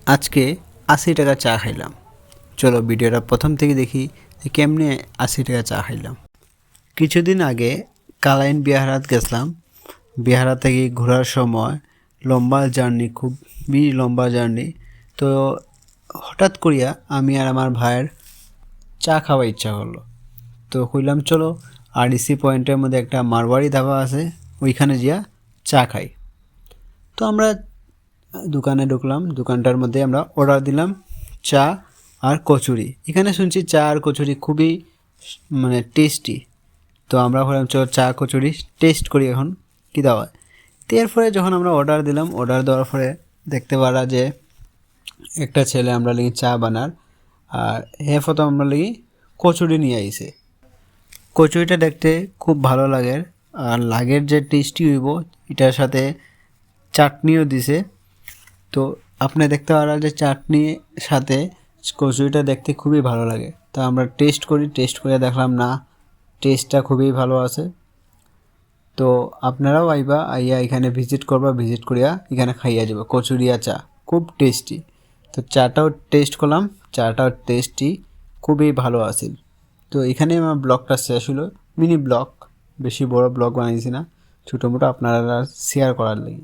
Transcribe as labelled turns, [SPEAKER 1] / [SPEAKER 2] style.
[SPEAKER 1] আজকে ৮০ টাকা চা খাইলাম। চলো ভিডিওটা প্রথম থেকে দেখি যে কেমনে ৮০ টাকা চা খাইলাম। কিছুদিন আগে কালাইন বিহারাত গেছিলাম। বিহারা থেকে ঘোরার সময় লম্বা জার্নি, খুবই লম্বা জার্নি। তো হঠাৎ করিয়া আমি আর আমার ভাইয়ের চা খাওয়ার ইচ্ছা করলো। তো কইলাম চলো আরডিসি পয়েন্টের মধ্যে একটা মারওয়াড়ি ধাবা আছে, ওইখানে গিয়া চা খাই। তো আমরা দোকানে ঢুকলাম, দোকানটার মধ্যে আমরা অর্ডার দিলাম চা আর কচুরি। এখানে শুনছি চা আর কচুরি খুবই টেস্টি। তো আমরা ভাবলাম চলো চা কচুরি টেস্ট করি এখন কী দেওয়া। তো এরপরে যখন আমরা অর্ডার দিলাম, অর্ডার দেওয়ার পরে দেখতে পারা যে একটা ছেলে আমরা লাগি চা বানার, আর হে প্রথম আমরা লাগি কচুরি নিয়ে আইছে। কচুরিটা দেখতে খুব ভালো লাগে, আর লাগের যে টেস্টি হইব এটার সাথে চাটনিও দিছে। তো আপনি দেখতে পারেন যে চাটনির সাথে কচুরিটা দেখতে খুবই ভালো লাগে। তো আমরা টেস্ট করি, টেস্ট করে দেখলাম না, টেস্টটা খুবই ভালো আছে। তো আপনারাও আইয়া এখানে ভিজিট করবা, ভিজিট করিয়া এখানে খাইয়া যাবে কচুরিয়া চা, খুব টেস্টি। তো চাটাও টেস্ট করলাম, চাটাও টেস্টি, খুবই ভালো আছে। তো এখানে আমার ব্লগটা শেষ হলো, মিনি ব্লগ, বেশি বড় ব্লগ বানাইছি না, ছোটো মোটো আপনারা শেয়ার করার লাগি।